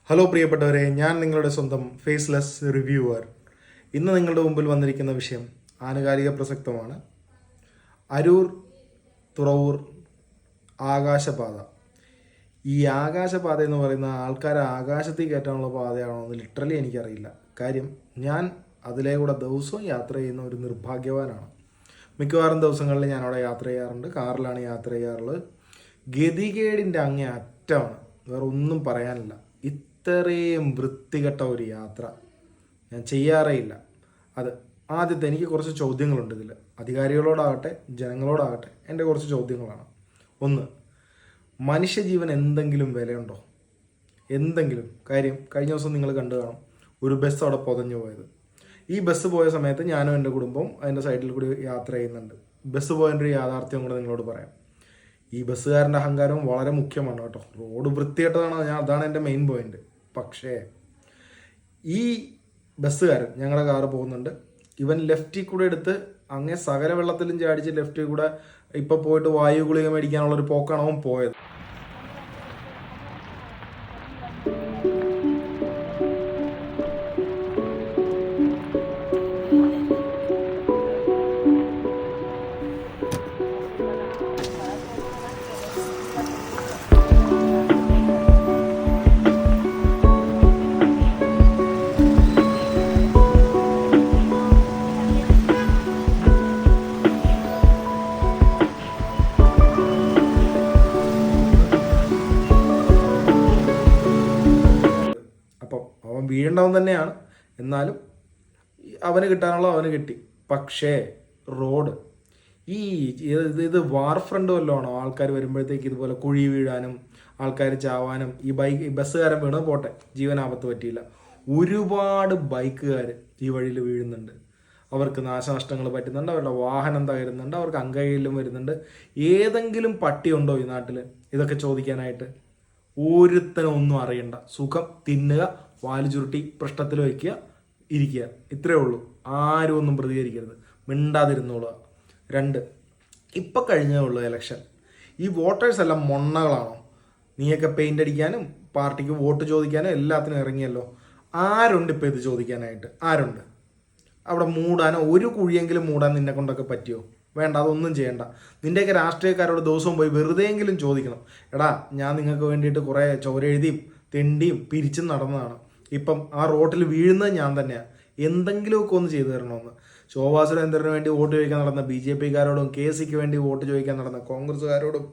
Hello പ്രിയപ്പെട്ടവരെ, ഞാൻ നിങ്ങളുടെ സ്വന്തം ഫേസ്ലെസ് റിവ്യൂവർ. ഇന്ന് നിങ്ങളുടെ മുമ്പിൽ വന്നിരിക്കുന്ന വിഷയം ആനുകാലിക പ്രസക്തമാണ്. അരൂർ തുറവൂർ ആകാശപാത. ഈ ആകാശപാത എന്ന് പറയുന്ന ആൾക്കാരെ ആകാശത്തിൽ കയറ്റാനുള്ള പാതയാണോ എന്ന് ലിറ്ററലി എനിക്കറിയില്ല. കാര്യം ഞാൻ അതിലേക്കൂടെ ദിവസവും യാത്ര ചെയ്യുന്ന ഒരു നിർഭാഗ്യവാനാണ്. മിക്കവാറും ദിവസങ്ങളിൽ ഞാൻ അവിടെ യാത്ര ചെയ്യാറുണ്ട്. കാറിലാണ് യാത്ര ചെയ്യാറുള്ളത്. ഗതികേടിൻ്റെ അങ്ങേ അറ്റമാണ്, വേറെ ഒന്നും പറയാനില്ല. ഇത്രയും വൃത്തികെട്ട ഒരു യാത്ര ഞാൻ ചെയ്യാറേ ഇല്ല. അത് ആദ്യത്തെ എനിക്ക് കുറച്ച് ചോദ്യങ്ങളുണ്ട് ഇതിൽ. അധികാരികളോടാകട്ടെ ജനങ്ങളോടാകട്ടെ എൻ്റെ കുറച്ച് ചോദ്യങ്ങളാണ്. ഒന്ന്, മനുഷ്യജീവൻ എന്തെങ്കിലും വിലയുണ്ടോ? എന്തെങ്കിലും കാര്യം കഴിഞ്ഞ ദിവസം നിങ്ങൾ കണ്ടു കാണും, ഒരു ബസ് അവിടെ പൊതഞ്ഞു പോയത്. ഈ ബസ് പോയ സമയത്ത് ഞാനും എൻ്റെ കുടുംബവും അതിൻ്റെ സൈഡിൽ കൂടി യാത്ര ചെയ്യുന്നുണ്ട്. ബസ് പോയതിൻ്റെ ഒരു യാഥാർത്ഥ്യം കൂടെ നിങ്ങളോട് പറയാം. ഈ ബസ്സുകാരൻ്റെ അഹങ്കാരവും വളരെ മുഖ്യമാണ് കേട്ടോ. റോഡ് വൃത്തികെട്ടതാണ്, അതാണ് എൻ്റെ മെയിൻ പോയിന്റ്. പക്ഷേ ഈ ബസ്സുകാരൻ, ഞങ്ങളുടെ കാറ് പോകുന്നുണ്ട്, ഇവൻ ലെഫ്റ്റിൽ കൂടെ എടുത്ത് അങ്ങേ സകല വെള്ളത്തിലും ചാടിച്ച് ലെഫ്റ്റിൽ കൂടെ ഇപ്പം പോയിട്ട് വായു ഗുളിക മേടിക്കാനുള്ളൊരു പോക്കാണ് അവൻ പോയത്. അവൻ വീഴേണ്ടവൻ തന്നെയാണ്, എന്നാലും അവന് കിട്ടാനുള്ള അവന് കിട്ടി. പക്ഷേ റോഡ് ഈ ഇത് വാർ ഫ്രണ്ട് വല്ലതും ആണോ? ആൾക്കാർ വരുമ്പോഴത്തേക്ക് ഇതുപോലെ കുഴി വീഴാനും ആൾക്കാർ ചാവാനും. ഈ ബസ്സുകാരൻ വീണത് പോട്ടെ, ജീവനാപത്ത് പറ്റിയില്ല. ഒരുപാട് ബൈക്കുകാർ ഈ വഴിയിൽ വീഴുന്നുണ്ട്. അവർക്ക് നാശനഷ്ടങ്ങൾ പറ്റുന്നുണ്ട്, അവരുടെ വാഹനം തകരുന്നുണ്ട്, അവർക്ക് അംഗവൈകല്യം വരുന്നുണ്ട്. ഏതെങ്കിലും പട്ടിയുണ്ടോ ഈ നാട്ടിൽ ഇതൊക്കെ ചോദിക്കാനായിട്ട്? ഒരുത്തനും ഒന്നും അറിയണ്ട, സുഖം തിന്നുക, വാല് ചുരുട്ടി പൃഷ്ഠത്തിൽ വയ്ക്കുക, ഇരിക്കുക, ഇത്രയേ ഉള്ളൂ. ആരും ഒന്നും പ്രതികരിക്കരുത്, മിണ്ടാതിരുന്നോളുക. രണ്ട്, ഇപ്പം കഴിഞ്ഞേ ഉള്ളൂ ഇലക്ഷൻ. ഈ വോട്ടേഴ്സ് എല്ലാം മൊണ്ണകളാണോ? നീയൊക്കെ പെയിൻ്റ് അടിക്കാനും പാർട്ടിക്ക് വോട്ട് ചോദിക്കാനും എല്ലാത്തിനും ഇറങ്ങിയല്ലോ. ആരുണ്ട് ഇപ്പം ഇത് ചോദിക്കാനായിട്ട്? ആരുണ്ട്? അവിടെ മൂടാനോ ഒരു കുഴിയെങ്കിലും മൂടാൻ നിന്നെ കൊണ്ടൊക്കെ പറ്റിയോ? വേണ്ട, അതൊന്നും ചെയ്യണ്ട. നിൻ്റെയൊക്കെ രാഷ്ട്രീയക്കാരോട് ദിവസവും പോയി വെറുതെയെങ്കിലും ചോദിക്കണം, എടാ ഞാൻ നിങ്ങൾക്ക് വേണ്ടിയിട്ട് കുറേ ചോരെഴുതിയും തെണ്ടിയും പിരിച്ചും നടന്നതാണ്, ഇപ്പം ആ റോട്ടിൽ വീഴുന്നത് ഞാൻ തന്നെയാണ്, എന്തെങ്കിലുമൊക്കെ ഒന്ന് ചെയ്തു തരണമെന്ന്. ശോഭാ സുരേന്ദ്രന് വേണ്ടി വോട്ട് ചോദിക്കാൻ നടന്ന BJP-കാരോടും, KC-ക്ക് വേണ്ടി വോട്ട് ചോദിക്കാൻ നടന്ന കോൺഗ്രസ്സുകാരോടും,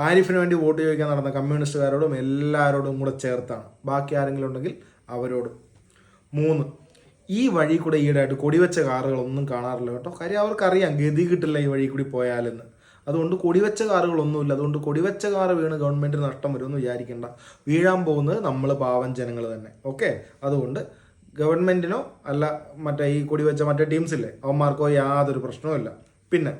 ആരിഫിന് വേണ്ടി വോട്ട് ചോദിക്കാൻ നടന്ന കമ്മ്യൂണിസ്റ്റുകാരോടും എല്ലാവരോടും കൂടെ ചേർത്താണ്. ബാക്കി ആരെങ്കിലും ഉണ്ടെങ്കിൽ അവരോട്. മൂന്ന്, ഈ വഴി കൂടെ ഈടായിട്ട് കൊടിവെച്ച കാറുകളൊന്നും കാണാറില്ല കേട്ടോ. കാര്യം അവർക്കറിയാം ഗതി കിട്ടില്ല ഈ വഴി കൂടി പോയാലെന്ന്. അതുകൊണ്ട് കൊടിവെച്ച കാറുകളൊന്നുമില്ല. അതുകൊണ്ട് കൊടിവെച്ച കാറ് വീണ് ഗവൺമെൻറ്റിന് നഷ്ടം വരുമെന്ന് വിചാരിക്കേണ്ട. വീഴാൻ പോകുന്നത് നമ്മൾ പാവം ജനങ്ങൾ തന്നെ. ഓക്കെ, അതുകൊണ്ട് ഗവൺമെൻറ്റിനോ അല്ല മറ്റേ ഈ കൊടിവെച്ച മറ്റേ ടീംസില്ലേ അവന്മാർക്കോ യാതൊരു പ്രശ്നവുമില്ല. പിന്നെ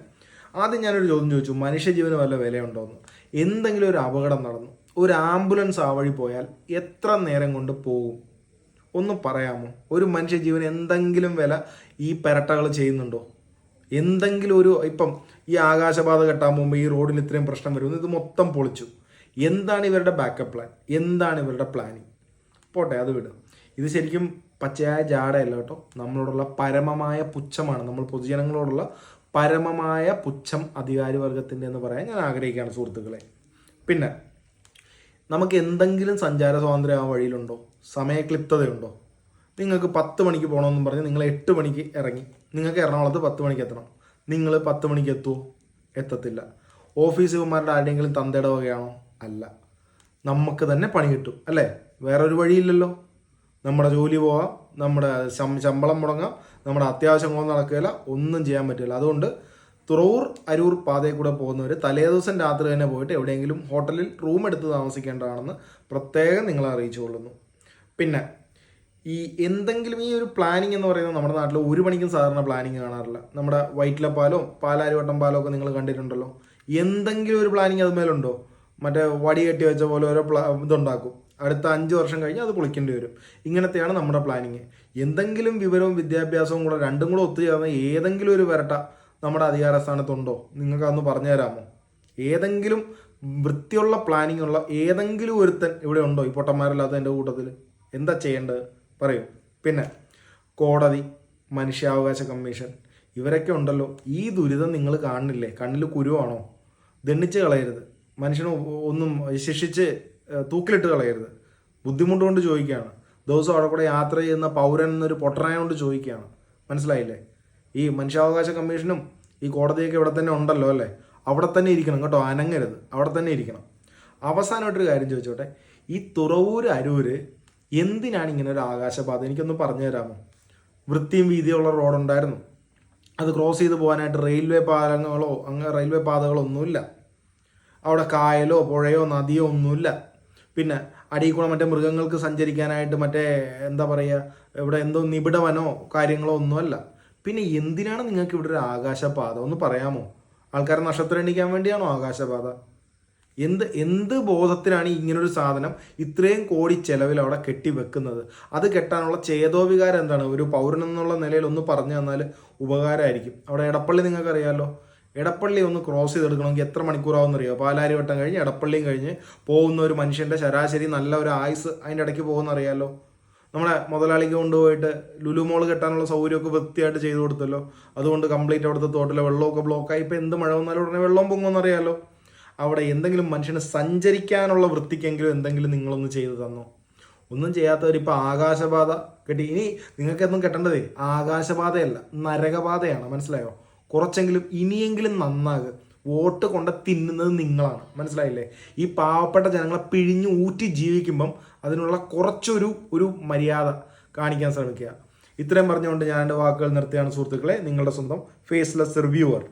ആദ്യം ഞാനൊരു ചോദ്യം ചോദിച്ചു, മനുഷ്യജീവന് വല്ല വിലയുണ്ടോയെന്ന്. എന്തെങ്കിലും ഒരു അപകടം നടന്നു, ഒരു ആംബുലൻസ് ആ വഴി പോയാൽ എത്ര നേരം കൊണ്ട് പോകും? ഒന്ന് പറയാമോ? ഒരു മനുഷ്യജീവന് എന്തെങ്കിലും വില ഈ പെരട്ടകൾ ചെയ്യുന്നുണ്ടോ? എന്തെങ്കിലും ഒരു ഇപ്പം ഈ ആകാശപാത കെട്ടാൻ പോകുമ്പോൾ ഈ റോഡിൽ ഇത്രയും പ്രശ്നം വരുന്നു, ഇത് മൊത്തം പൊളിച്ചു. എന്താണ് ഇവരുടെ ബാക്കപ്പ് പ്ലാൻ? എന്താണ് ഇവരുടെ പ്ലാനിങ്? പോട്ടെ, അത് വിടും. ഇത് ശരിക്കും പച്ചയായ ജാടയല്ല കേട്ടോ, നമ്മളോടുള്ള പരമമായ പുച്ഛമാണ്. നമ്മൾ പൊതുജനങ്ങളോടുള്ള പരമമായ പുച്ഛം അധികാരി വർഗത്തിൻ്റെ എന്ന് പറയാൻ ഞാൻ ആഗ്രഹിക്കുകയാണ് സുഹൃത്തുക്കളെ. പിന്നെ നമുക്ക് എന്തെങ്കിലും സഞ്ചാര സ്വാതന്ത്ര്യം ആ വഴിയിലുണ്ടോ? സമയക്ലിപ്തതയുണ്ടോ? നിങ്ങൾക്ക് 10 മണിക്ക് പോകണമെന്നും പറഞ്ഞ് നിങ്ങൾ 8 മണിക്ക് ഇറങ്ങി, നിങ്ങൾക്ക് എറണാകുളത്ത് 10 മണിക്ക് എത്തണം. നിങ്ങൾ 10 മണിക്ക് എത്തുമോ? എത്തത്തില്ല. ഓഫീസുമാരുടെ ആരുടെയെങ്കിലും തന്തയുടെ വകയാണോ? അല്ല. നമുക്ക് തന്നെ പണി കിട്ടും അല്ലേ? വേറൊരു വഴിയില്ലല്ലോ. നമ്മുടെ ജോലി പോകാം, നമ്മുടെ ശമ്പളം മുടങ്ങാം, നമ്മുടെ അത്യാവശ്യങ്ങളൊന്നും നടക്കുകയില്ല, ഒന്നും ചെയ്യാൻ പറ്റില്ല. അതുകൊണ്ട് തുറവൂർ അരൂർ പാതയിൽ കൂടെ പോകുന്നവർ തലേദിവസം രാത്രി തന്നെ പോയിട്ട് എവിടെയെങ്കിലും ഹോട്ടലിൽ റൂം എടുത്ത് താമസിക്കേണ്ടതാണെന്ന് പ്രത്യേകം നിങ്ങളെ അറിയിച്ചു കൊള്ളുന്നു. പിന്നെ ഈ എന്തെങ്കിലും ഈ ഒരു പ്ലാനിങ് എന്ന് പറയുന്നത് നമ്മുടെ നാട്ടിൽ 1 മണിക്കും സാധാരണ പ്ലാനിങ് കാണാറില്ല. നമ്മുടെ വൈറ്റിലപ്പാലോ പാലാരിവട്ടം പാലോ ഒക്കെ നിങ്ങൾ കണ്ടിട്ടുണ്ടല്ലോ. എന്തെങ്കിലും ഒരു പ്ലാനിങ് അതുമേലുണ്ടോ? മറ്റേ വടി കെട്ടി വെച്ച പോലെ ഓരോ ഇതുണ്ടാക്കും, അടുത്ത 5 വർഷം കഴിഞ്ഞ് അത് പൊളിക്കേണ്ടി വരും. ഇങ്ങനത്തെയാണ് നമ്മുടെ പ്ലാനിങ്. എന്തെങ്കിലും വിവരവും വിദ്യാഭ്യാസവും കൂടെ രണ്ടും കൂടെ ഒത്തുചേർന്ന ഏതെങ്കിലും ഒരു വരട്ട നമ്മുടെ അധികാര സ്ഥാനത്തുണ്ടോ? നിങ്ങൾക്ക് അതൊന്ന് പറഞ്ഞു തരാമോ? ഏതെങ്കിലും വൃത്തിയുള്ള പ്ലാനിങ് ഉള്ള ഏതെങ്കിലും ഒരുത്തൻ ഇവിടെ ഉണ്ടോ ഈ പൊട്ടന്മാരല്ലാത്ത എൻ്റെ കൂട്ടത്തിൽ? എന്താ ചെയ്യേണ്ടത് പറയും. പിന്നെ കോടതി, മനുഷ്യാവകാശ കമ്മീഷൻ, ഇവരൊക്കെ ഉണ്ടല്ലോ. ഈ ദുരിതം നിങ്ങൾ കാണുന്നില്ലേ? കണ്ണിൽ കുരുവാണോ? ദണ്ണിച്ച് കളയരുത്. മനുഷ്യനെ ഒന്നും ശിക്ഷിച്ച് തൂക്കിലിട്ട് കളയരുത്. ബുദ്ധിമുട്ട് കൊണ്ട് ചോദിക്കുകയാണ്. ദിവസം അവിടെ കൂടെ യാത്ര ചെയ്യുന്ന പൗരൻ എന്നൊരു പൊട്ടനായ കൊണ്ട് ചോദിക്കുകയാണ്. മനസ്സിലായില്ലേ? ഈ മനുഷ്യാവകാശ കമ്മീഷനും ഈ കോടതിയൊക്കെ ഇവിടെ തന്നെ ഉണ്ടല്ലോ അല്ലേ? അവിടെ തന്നെ ഇരിക്കണം കേട്ടോ, അനങ്ങരുത്, അവിടെ തന്നെ ഇരിക്കണം. അവസാനമായിട്ടൊരു കാര്യം ചോദിച്ചോട്ടെ, ഈ തുറവൂർ അരൂര് എന്തിനാണ് ഇങ്ങനെ ഒരു ആകാശപാത? എനിക്കൊന്ന് പറഞ്ഞു തരാമോ? വൃത്തിയും വീതിയുള്ള റോഡുണ്ടായിരുന്നു, അത് ക്രോസ് ചെയ്ത് പോകാനായിട്ട് റെയിൽവേ പാലങ്ങളോ റെയിൽവേ പാതകളോ ഒന്നുമില്ല. അവിടെ കായലോ പുഴയോ നദിയോ ഒന്നുമില്ല. പിന്നെ അടിയിൽ കൂടെ മറ്റേ മൃഗങ്ങൾക്ക് സഞ്ചരിക്കാനായിട്ട് മറ്റേ എന്താ പറയുക, ഇവിടെ എന്തോ നിബിഡവനോ കാര്യങ്ങളോ ഒന്നുമല്ല. പിന്നെ എന്തിനാണ് നിങ്ങൾക്ക് ഇവിടെ ഒരു ആകാശപാത? ഒന്ന് പറയാമോ? ആൾക്കാരെ നക്ഷത്രം എണ്ണിക്കാൻ വേണ്ടിയാണോ ആകാശപാത? എന്ത് ബോധത്തിലാണ് ഇങ്ങനൊരു സാധനം ഇത്രയും കോടി ചെലവിൽ അവിടെ കെട്ടിവെക്കുന്നത്? അത് കെട്ടാനുള്ള ചേതോവികാരം എന്താണ്? ഒരു പൗരൻ എന്നുള്ള നിലയിൽ ഒന്ന് പറഞ്ഞു തന്നാൽ ഉപകാരമായിരിക്കും. അവിടെ എടപ്പള്ളി നിങ്ങൾക്കറിയാമല്ലോ. എടപ്പള്ളി ഒന്ന് ക്രോസ് ചെയ്തെടുക്കണമെങ്കിൽ എത്ര മണിക്കൂറാവുമെന്ന് അറിയാമോ? പാലാരിവട്ടം കഴിഞ്ഞ് എടപ്പള്ളിയും കഴിഞ്ഞ് പോകുന്ന ഒരു മനുഷ്യൻ്റെ ശരാശരി നല്ല ഒരു ആയുസ് അതിൻ്റെ ഇടയ്ക്ക് പോകുന്ന അറിയാമല്ലോ. നമ്മുടെ മുതലാളിക്ക് കൊണ്ടുപോയിട്ട് ലുലു മോൾ കെട്ടാനുള്ള സൗകര്യമൊക്കെ വൃത്തിയായിട്ട് ചെയ്തു കൊടുത്തല്ലോ. അതുകൊണ്ട് കംപ്ലീറ്റ് അവിടുത്തെ തോട്ടിലെ വെള്ളമൊക്കെ ബ്ലോക്കായി. ഇപ്പോൾ എന്ത് മഴ വന്നാലും ഉടനെ വെള്ളം പൊങ്ങുമെന്നറിയാമല്ലോ. അവിടെ എന്തെങ്കിലും മനുഷ്യന് സഞ്ചരിക്കാനുള്ള വൃത്തിക്കെങ്കിലും എന്തെങ്കിലും നിങ്ങളൊന്ന് ചെയ്തു തന്നോ? ഒന്നും ചെയ്യാത്തവരിപ്പോൾ ആകാശപാത കെട്ടി. ഇനി നിങ്ങൾക്കൊന്നും കെട്ടേണ്ടതേ ആകാശപാതയല്ല, നരകപാതയാണ്. മനസ്സിലായോ? കുറച്ചെങ്കിലും ഇനിയെങ്കിലും നന്നാകുക. വോട്ട് കൊണ്ട് തിന്നുന്നത് നിങ്ങളാണ്. മനസ്സിലായില്ലേ? ഈ പാവപ്പെട്ട ജനങ്ങളെ പിഴിഞ്ഞു ഊറ്റി ജീവിക്കുമ്പം അതിനുള്ള കുറച്ചൊരു മര്യാദ കാണിക്കാൻ ശ്രമിക്കുക. ഇത്രയും പറഞ്ഞുകൊണ്ട് ഞാൻ എൻ്റെ വാക്കുകൾ നിർത്തുകയാണ് സുഹൃത്തുക്കളെ. നിങ്ങളുടെ സ്വന്തം ഫേസ്ലെസ് റിവ്യൂവർ.